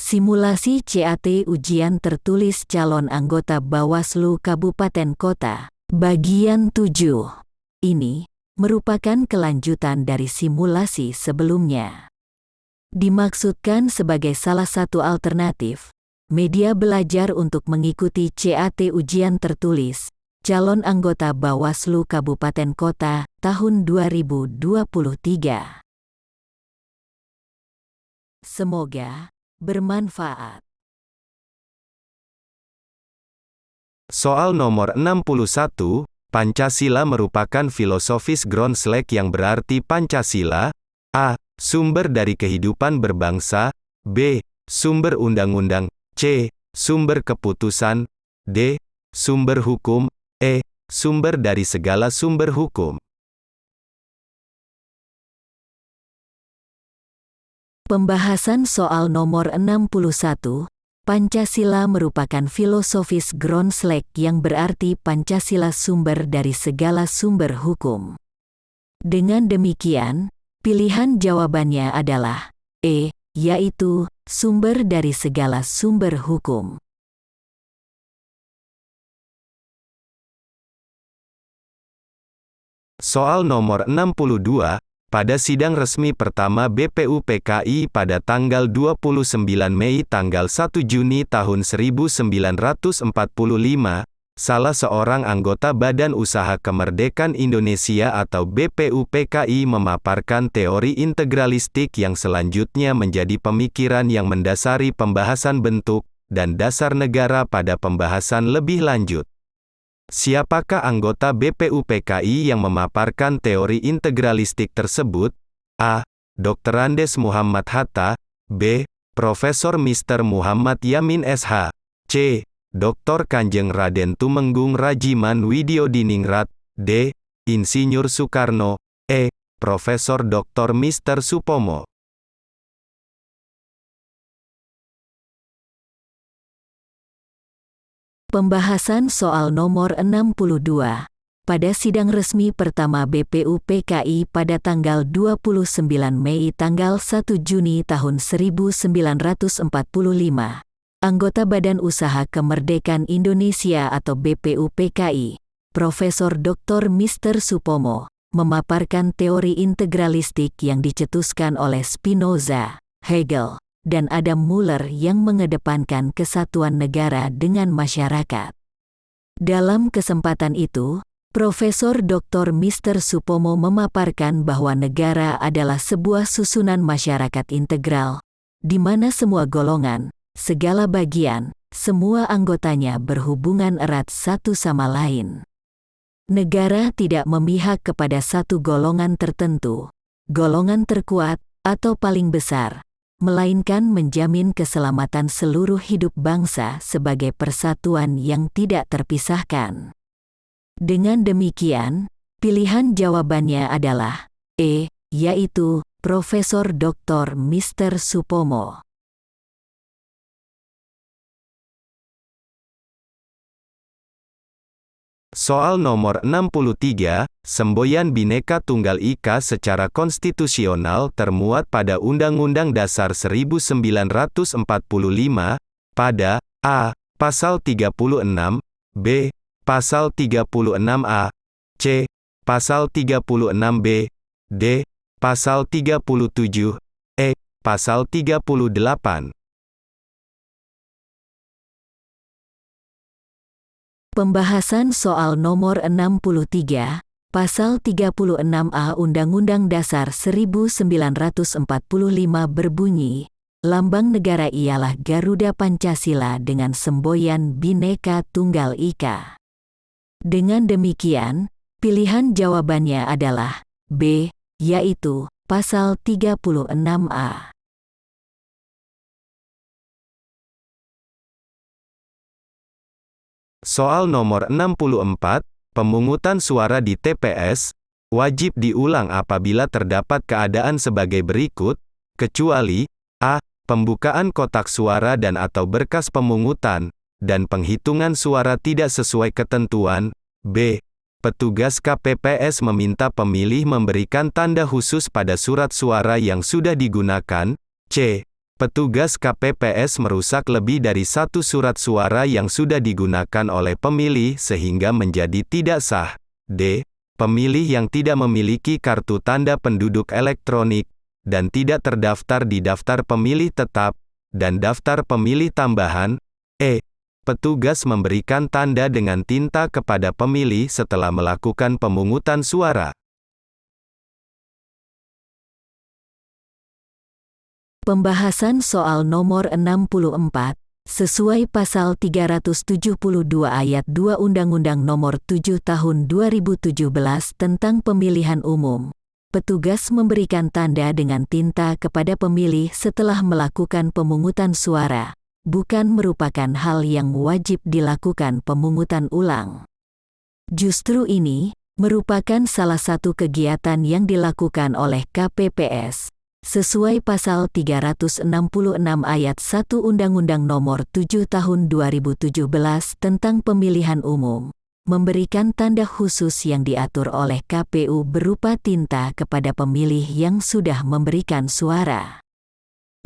Simulasi CAT Ujian Tertulis Calon Anggota Bawaslu Kabupaten Kota, bagian 7. Ini merupakan kelanjutan dari simulasi sebelumnya. Dimaksudkan sebagai salah satu alternatif, media belajar untuk mengikuti CAT Ujian Tertulis Calon Anggota Bawaslu Kabupaten Kota tahun 2023. Semoga bermanfaat. Soal nomor 61, Pancasila merupakan filosofis Groundslack yang berarti Pancasila, A. Sumber dari kehidupan berbangsa, B. Sumber undang-undang, C. Sumber keputusan, D. Sumber hukum, E. Sumber dari segala sumber hukum. Pembahasan soal nomor 61, Pancasila merupakan filosofis Groundslack yang berarti Pancasila sumber dari segala sumber hukum. Dengan demikian, pilihan jawabannya adalah E, yaitu sumber dari segala sumber hukum. Soal nomor 62, pada sidang resmi pertama BPUPKI pada tanggal 29 Mei tanggal 1 Juni tahun 1945, salah seorang anggota Badan Usaha Kemerdekaan Indonesia atau BPUPKI memaparkan teori integralistik yang selanjutnya menjadi pemikiran yang mendasari pembahasan bentuk dan dasar negara pada pembahasan lebih lanjut. Siapakah anggota BPUPKI yang memaparkan teori integralistik tersebut? A. Dr. Andes Muhammad Hatta, B. Profesor Mr. Muhammad Yamin SH, C. Dr. Kanjeng Raden Tumenggung Rajiman Widyodiningrat, D. Insinyur Soekarno, E. Profesor Dr. Mr. Supomo. Pembahasan soal nomor 62, pada sidang resmi pertama BPUPKI pada tanggal 29 Mei tanggal 1 Juni tahun 1945, anggota Badan Usaha Kemerdekaan Indonesia atau BPUPKI, Profesor Dr. Mr. Supomo, memaparkan teori integralistik yang dicetuskan oleh Spinoza, Hegel, dan Adam Muller yang mengedepankan kesatuan negara dengan masyarakat. Dalam kesempatan itu, Profesor Dr. Mr. Supomo memaparkan bahwa negara adalah sebuah susunan masyarakat integral, di mana semua golongan, segala bagian, semua anggotanya berhubungan erat satu sama lain. Negara tidak memihak kepada satu golongan tertentu, golongan terkuat, atau paling besar, melainkan menjamin keselamatan seluruh hidup bangsa sebagai persatuan yang tidak terpisahkan. Dengan demikian, pilihan jawabannya adalah E, yaitu Profesor Dr. Mr. Supomo. Soal nomor 63, semboyan Bhinneka Tunggal Ika secara konstitusional termuat pada Undang-Undang Dasar 1945, pada A. Pasal 36, B. Pasal 36A, C. Pasal 36B, D. Pasal 37, E. Pasal 38. Pembahasan soal nomor 63, Pasal 36A Undang-Undang Dasar 1945 berbunyi, lambang negara ialah Garuda Pancasila dengan semboyan Bhinneka Tunggal Ika. Dengan demikian, pilihan jawabannya adalah B, yaitu Pasal 36A. Soal nomor 64, pemungutan suara di TPS, wajib diulang apabila terdapat keadaan sebagai berikut, kecuali A. Pembukaan kotak suara dan atau berkas pemungutan, dan penghitungan suara tidak sesuai ketentuan, B. Petugas KPPS meminta pemilih memberikan tanda khusus pada surat suara yang sudah digunakan, C. Petugas KPPS merusak lebih dari satu surat suara yang sudah digunakan oleh pemilih sehingga menjadi tidak sah. D. Pemilih yang tidak memiliki kartu tanda penduduk elektronik, dan tidak terdaftar di daftar pemilih tetap, dan daftar pemilih tambahan. E. Petugas memberikan tanda dengan tinta kepada pemilih setelah melakukan pemungutan suara. Pembahasan soal nomor 64, sesuai pasal 372 ayat 2 Undang-Undang Nomor 7 Tahun 2017 tentang Pemilihan Umum. Petugas memberikan tanda dengan tinta kepada pemilih setelah melakukan pemungutan suara, bukan merupakan hal yang wajib dilakukan pemungutan ulang. Justru ini merupakan salah satu kegiatan yang dilakukan oleh KPPS. Sesuai pasal 366 ayat 1 Undang-Undang Nomor 7 Tahun 2017 tentang Pemilihan Umum, memberikan tanda khusus yang diatur oleh KPU berupa tinta kepada pemilih yang sudah memberikan suara.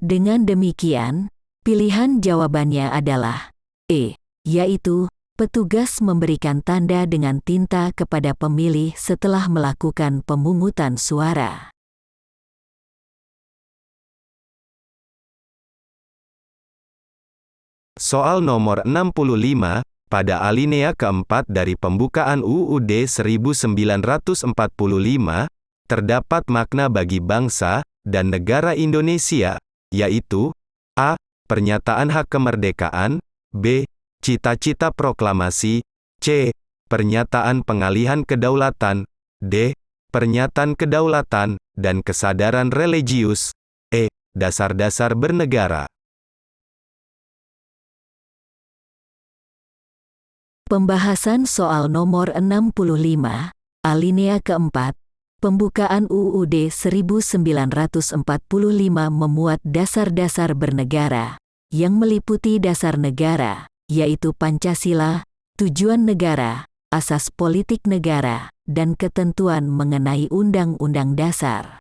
Dengan demikian, pilihan jawabannya adalah E, yaitu petugas memberikan tanda dengan tinta kepada pemilih setelah melakukan pemungutan suara. Soal nomor 65, pada alinea keempat dari pembukaan UUD 1945, terdapat makna bagi bangsa dan negara Indonesia, yaitu A. Pernyataan hak kemerdekaan, B. Cita-cita proklamasi, C. Pernyataan pengalihan kedaulatan, D. Pernyataan kedaulatan dan kesadaran religius, E. Dasar-dasar bernegara. Pembahasan soal nomor 65, alinea keempat, pembukaan UUD 1945 memuat dasar-dasar bernegara, yang meliputi dasar negara, yaitu Pancasila, tujuan negara, asas politik negara, dan ketentuan mengenai Undang-Undang Dasar.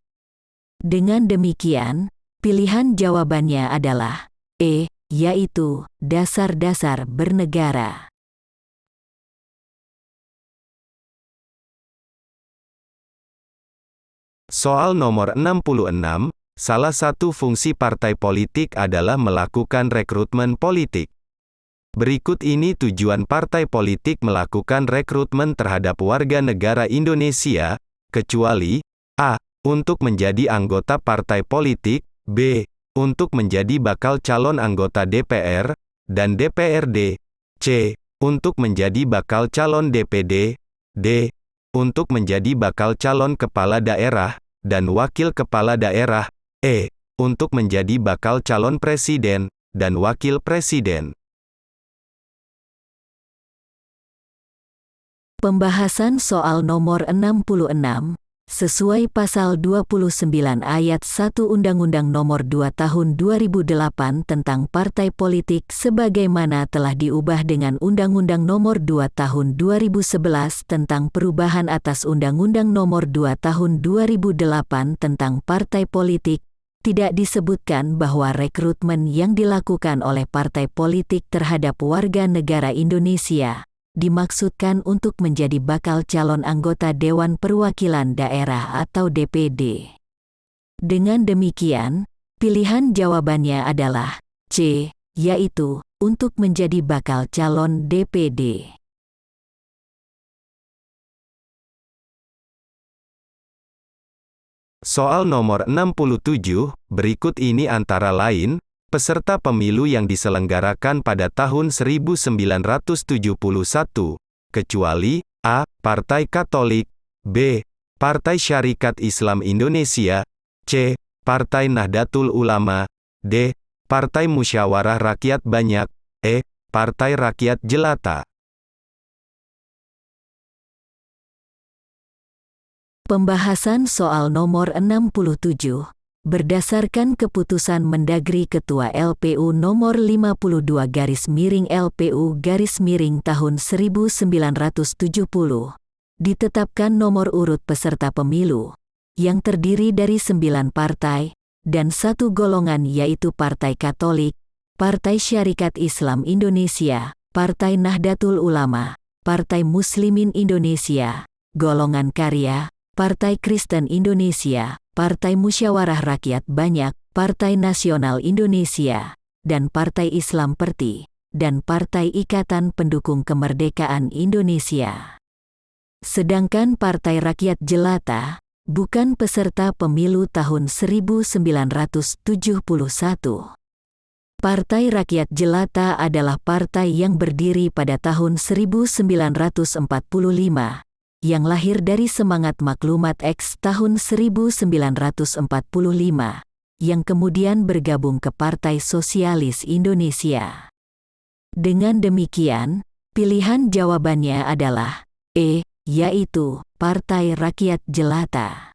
Dengan demikian, pilihan jawabannya adalah E, yaitu dasar-dasar bernegara. Soal nomor 66, salah satu fungsi partai politik adalah melakukan rekrutmen politik. Berikut ini tujuan partai politik melakukan rekrutmen terhadap warga negara Indonesia, kecuali A. Untuk menjadi anggota partai politik, B. Untuk menjadi bakal calon anggota DPR dan DPRD, C. Untuk menjadi bakal calon DPD, D. Untuk menjadi bakal calon kepala daerah dan wakil kepala daerah, E. Untuk menjadi bakal calon presiden dan wakil presiden. Pembahasan soal nomor 66, sesuai pasal 29 ayat 1 Undang-Undang Nomor 2 Tahun 2008 tentang Partai Politik sebagaimana telah diubah dengan Undang-Undang Nomor 2 Tahun 2011 tentang perubahan atas Undang-Undang Nomor 2 Tahun 2008 tentang Partai Politik, tidak disebutkan bahwa rekrutmen yang dilakukan oleh partai politik terhadap warga negara Indonesia dimaksudkan untuk menjadi bakal calon anggota Dewan Perwakilan Daerah atau DPD. Dengan demikian, pilihan jawabannya adalah C, yaitu untuk menjadi bakal calon DPD. Soal nomor 67, berikut ini antara lain, peserta pemilu yang diselenggarakan pada tahun 1971, kecuali A. Partai Katolik, B. Partai Syarikat Islam Indonesia, C. Partai Nahdlatul Ulama, D. Partai Musyawarah Rakyat Banyak, E. Partai Rakyat Jelata. Pembahasan soal nomor 67. Berdasarkan keputusan Mendagri Ketua LPU nomor 52/LPU/tahun 1970, ditetapkan nomor urut peserta pemilu, yang terdiri dari 9 partai, dan satu golongan yaitu Partai Katolik, Partai Syarikat Islam Indonesia, Partai Nahdlatul Ulama, Partai Muslimin Indonesia, Golongan Karya, Partai Kristen Indonesia, Partai Musyawarah Rakyat Banyak, Partai Nasional Indonesia, dan Partai Islam Perti, dan Partai Ikatan Pendukung Kemerdekaan Indonesia. Sedangkan Partai Rakyat Jelata bukan peserta pemilu tahun 1971. Partai Rakyat Jelata adalah partai yang berdiri pada tahun 1945, yang lahir dari semangat maklumat X tahun 1945, yang kemudian bergabung ke Partai Sosialis Indonesia. Dengan demikian, pilihan jawabannya adalah E, yaitu Partai Rakyat Jelata.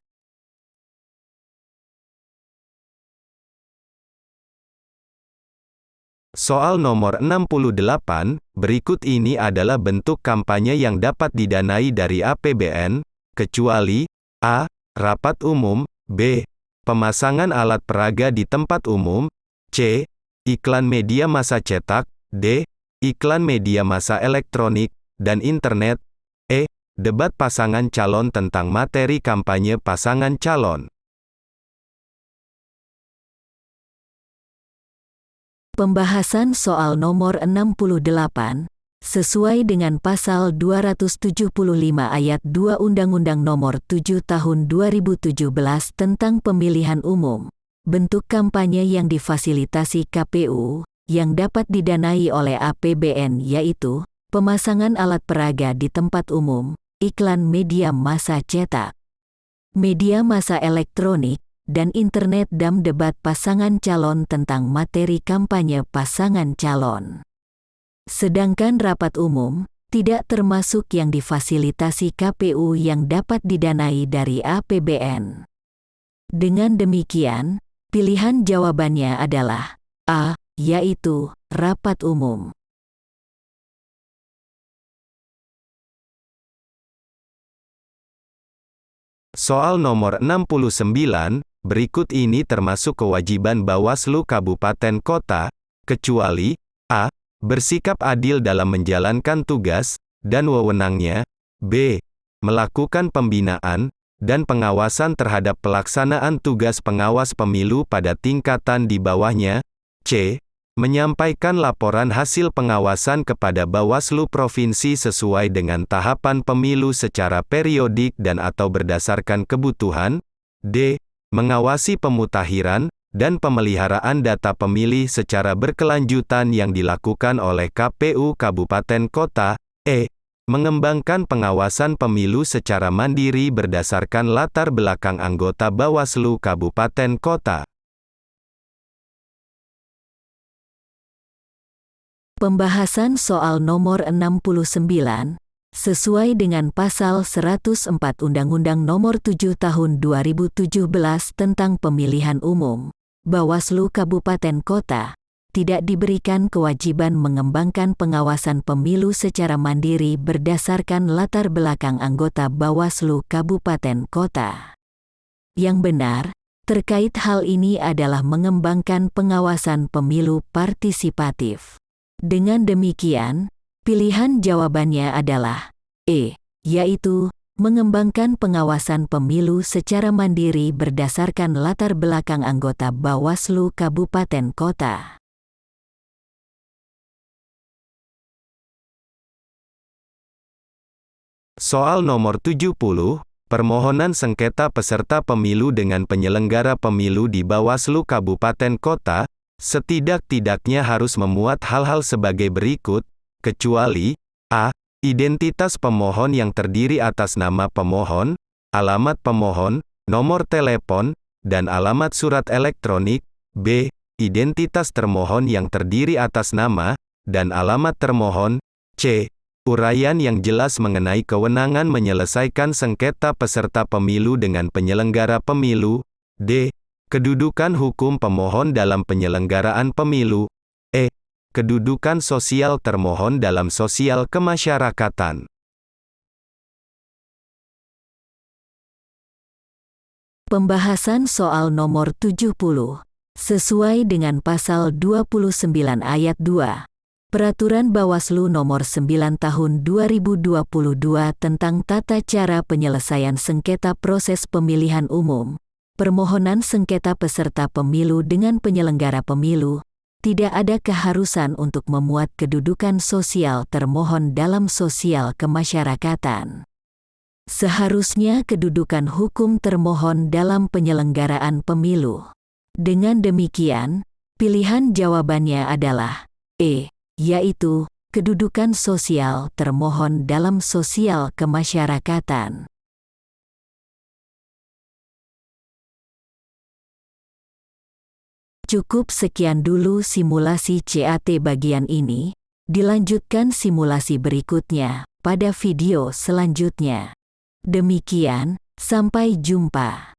Soal nomor 68, berikut ini adalah bentuk kampanye yang dapat didanai dari APBN, kecuali A. Rapat umum, B. Pemasangan alat peraga di tempat umum, C. Iklan media massa cetak, D. Iklan media massa elektronik, dan internet, E. Debat pasangan calon tentang materi kampanye pasangan calon. Pembahasan soal nomor 68, sesuai dengan pasal 275 ayat 2 Undang-Undang Nomor 7 Tahun 2017 tentang Pemilihan Umum. Bentuk kampanye yang difasilitasi KPU, yang dapat didanai oleh APBN yaitu, pemasangan alat peraga di tempat umum, iklan media massa cetak, media massa elektronik, dan internet dan debat pasangan calon tentang materi kampanye pasangan calon. Sedangkan rapat umum, tidak termasuk yang difasilitasi KPU yang dapat didanai dari APBN. Dengan demikian, pilihan jawabannya adalah A, yaitu rapat umum. Soal nomor 69, berikut ini termasuk kewajiban Bawaslu Kabupaten Kota, kecuali A. Bersikap adil dalam menjalankan tugas dan wewenangnya, B. Melakukan pembinaan dan pengawasan terhadap pelaksanaan tugas pengawas pemilu pada tingkatan di bawahnya, C. Menyampaikan laporan hasil pengawasan kepada Bawaslu Provinsi sesuai dengan tahapan pemilu secara periodik dan atau berdasarkan kebutuhan, D. Mengawasi pemutakhiran dan pemeliharaan data pemilih secara berkelanjutan yang dilakukan oleh KPU Kabupaten Kota, E. Mengembangkan pengawasan pemilu secara mandiri berdasarkan latar belakang anggota Bawaslu Kabupaten Kota. Pembahasan soal nomor 69, sesuai dengan pasal 104 Undang-Undang Nomor 7 Tahun 2017 tentang Pemilihan Umum, Bawaslu Kabupaten Kota tidak diberikan kewajiban mengembangkan pengawasan pemilu secara mandiri berdasarkan latar belakang anggota Bawaslu Kabupaten Kota. Yang benar, terkait hal ini adalah mengembangkan pengawasan pemilu partisipatif. Dengan demikian, pilihan jawabannya adalah E, yaitu mengembangkan pengawasan pemilu secara mandiri berdasarkan latar belakang anggota Bawaslu Kabupaten Kota. Soal nomor 70, permohonan sengketa peserta pemilu dengan penyelenggara pemilu di Bawaslu Kabupaten Kota, setidak-tidaknya harus memuat hal-hal sebagai berikut, kecuali A. Identitas pemohon yang terdiri atas nama pemohon, alamat pemohon, nomor telepon, dan alamat surat elektronik. B. Identitas termohon yang terdiri atas nama dan alamat termohon. C. Uraian yang jelas mengenai kewenangan menyelesaikan sengketa peserta pemilu dengan penyelenggara pemilu. D. Kedudukan hukum pemohon dalam penyelenggaraan pemilu. E. Kedudukan sosial termohon dalam sosial kemasyarakatan. Pembahasan soal nomor 70. Sesuai dengan pasal 29 ayat 2. Peraturan Bawaslu nomor 9 tahun 2022 tentang tata cara penyelesaian sengketa proses pemilihan umum, permohonan sengketa peserta pemilu dengan penyelenggara pemilu, tidak ada keharusan untuk memuat kedudukan sosial termohon dalam sosial kemasyarakatan. Seharusnya kedudukan hukum termohon dalam penyelenggaraan pemilu. Dengan demikian, pilihan jawabannya adalah E, yaitu kedudukan sosial termohon dalam sosial kemasyarakatan. Cukup sekian dulu simulasi CAT bagian ini, dilanjutkan simulasi berikutnya pada video selanjutnya. Demikian, sampai jumpa.